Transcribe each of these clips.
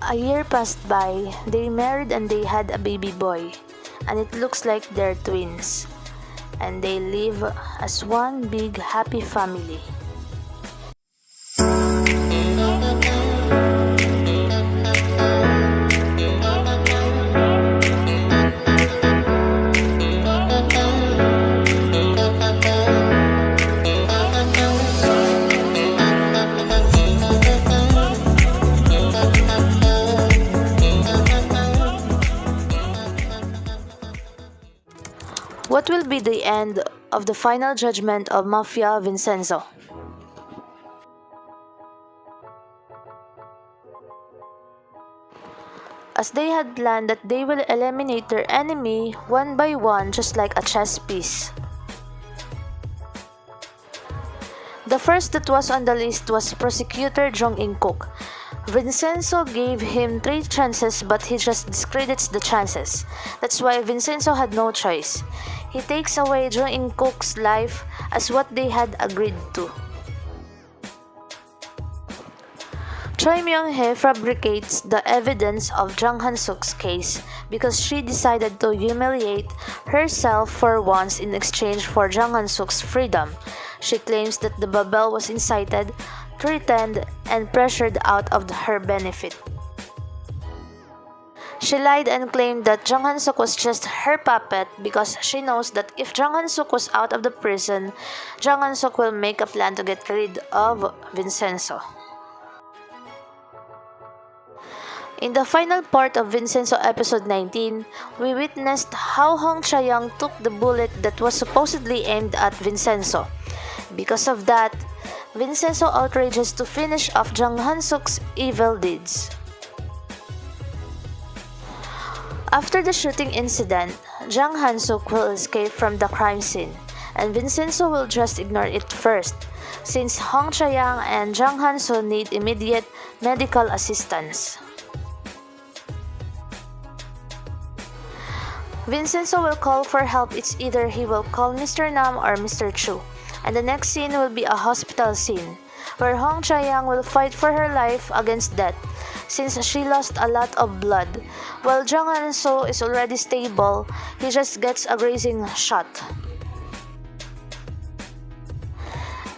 A year passed by, they married and they had a baby boy, and it looks like they're twins. And they live as one big happy family. What will be the end of the final judgment of Mafia Vincenzo? As they had planned that they will eliminate their enemy one by one just like a chess piece. The first that was on the list was prosecutor Joong. Vincenzo gave him 3 chances but he just discredits the chances. That's why Vincenzo had no choice. He takes away Joong's life as what they had agreed to. Choi Myung-hee fabricates the evidence of Jang Han-suk's case because she decided to humiliate herself for once in exchange for Jang Han-suk's freedom. She claims that the Babel was incited, threatened, and pressured out of her benefit. She lied and claimed that Jang Han-suk was just her puppet because she knows that if Jang Han-suk was out of the prison, Jang Han-suk will make a plan to get rid of Vincenzo. In the final part of Vincenzo episode 19, we witnessed how Hong Cha-young took the bullet that was supposedly aimed at Vincenzo. Because of that, Vincenzo outrages to finish off Jang Han-suk's evil deeds. After the shooting incident, Jang Han-suk will escape from the crime scene, and Vincenzo will just ignore it first, since Hong Cha-young and Jang Han-suk need immediate medical assistance. Vincenzo will call for help. It's either he will call Mr. Nam or Mr. Chu, and the next scene will be a hospital scene, where Hong Cha-young will fight for her life against death, since she lost a lot of blood. While Jang Han-suk is already stable, he just gets a grazing shot.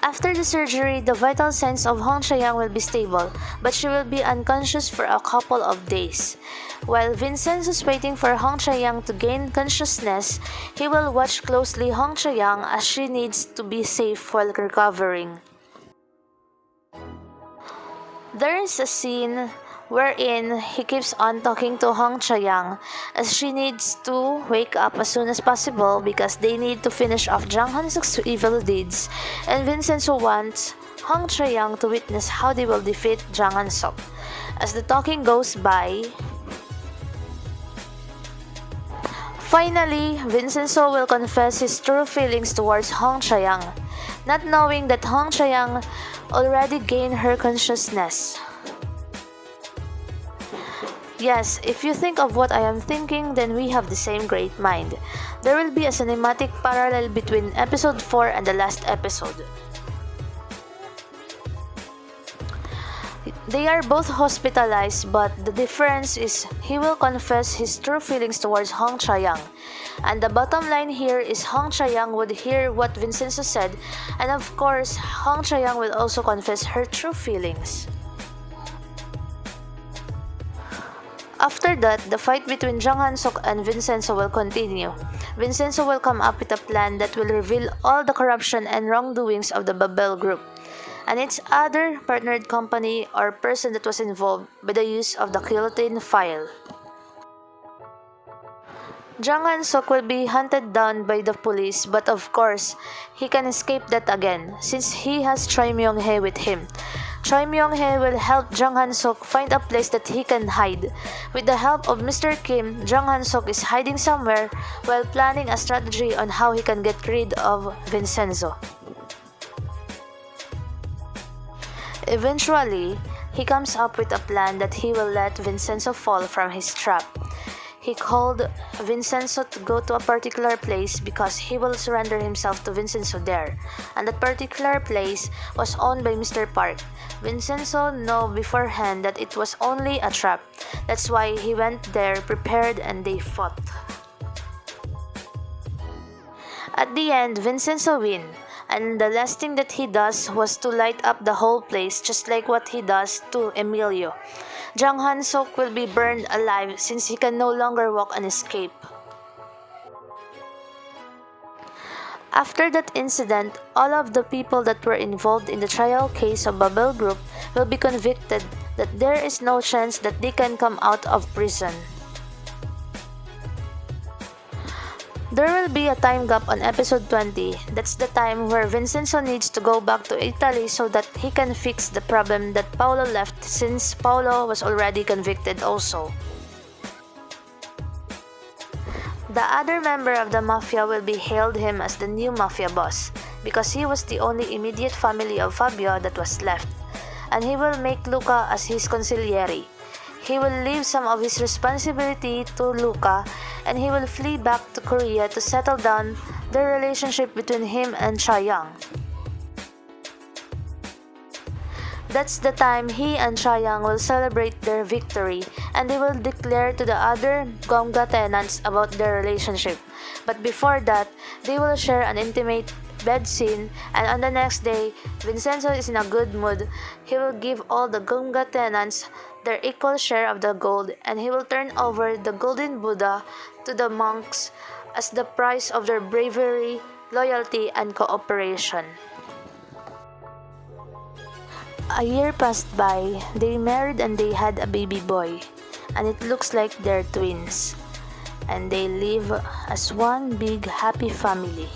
After the surgery, the vital signs of Hong Cha-young will be stable, but she will be unconscious for a couple of days. While Vincenzo is waiting for Hong Cha-young to gain consciousness, he will watch closely Hong Cha-young as she needs to be safe while recovering. There is a scene wherein he keeps on talking to Hong Cha-young as she needs to wake up as soon as possible because they need to finish off Jang Han-suk's evil deeds, and Vincenzo wants Hong Cha-young to witness how they will defeat Jang Han-suk. As the talking goes by, finally, Vincenzo will confess his true feelings towards Hong Cha-young, not knowing that Hong Cha-young already gained her consciousness. Yes, if you think of what I am thinking, then we have the same great mind. There will be a cinematic parallel between episode 4 and the last episode. They are both hospitalized, but the difference is he will confess his true feelings towards Hong Cha-young. And the bottom line here is Hong Cha-young would hear what Vincenzo said, and of course, Hong Cha-young will also confess her true feelings. After that, the fight between Jang Han-suk and Vincenzo will continue. Vincenzo will come up with a plan that will reveal all the corruption and wrongdoings of the Babel group and its other partnered company or person that was involved by the use of the guillotine file. Jang Han-suk will be hunted down by the police, but of course, he can escape that again since he has Choi Myung-hee with him. Choi Myung-hee will help Jang Han-suk find a place that he can hide. With the help of Mr. Kim, Jang Han-suk is hiding somewhere while planning a strategy on how he can get rid of Vincenzo. Eventually, he comes up with a plan that he will let Vincenzo fall from his trap. He called Vincenzo to go to a particular place because he will surrender himself to Vincenzo there, and that particular place was owned by Mr. Park. Vincenzo knew beforehand that it was only a trap, That's why he went there prepared and they fought. At the end, Vincenzo win, and the last thing that he does was to light up the whole place just like what he does to Emilio. Jang Han-sok will be burned alive since he can no longer walk and escape. After that incident, all of the people that were involved in the trial case of Bubble Group will be convicted that there is no chance that they can come out of prison. There will be a time gap on episode 20. That's the time where Vincenzo needs to go back to Italy so that he can fix the problem that Paolo left since Paolo was already convicted also. The other member of the mafia will be hailed him as the new mafia boss because he was the only immediate family of Fabio that was left, and he will make Luca as his consigliere. He will leave some of his responsibility to Luca and he will flee back to Korea to settle down the relationship between him and Chae-young. That's the time he and Chae-young will celebrate their victory and they will declare to the other Gomga tenants about their relationship. But before that, they will share an intimate bed scene, and on the next day, Vincenzo is in a good mood. He will give all the Gomga tenants their equal share of the gold and he will turn over the golden Buddha to the monks as the price of their bravery, loyalty, and cooperation. A year passed by, they married and they had a baby boy, and it looks like they're twins, and they live as one big happy family.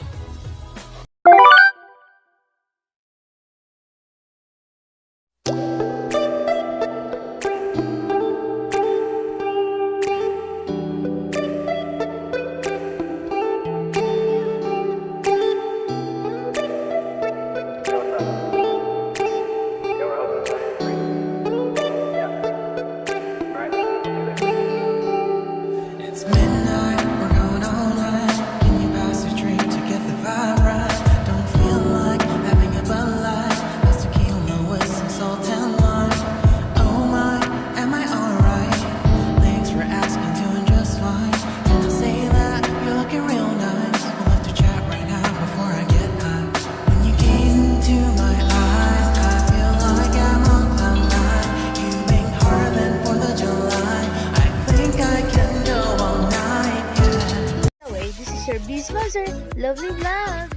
Your B sponsor, Lablii Vlog.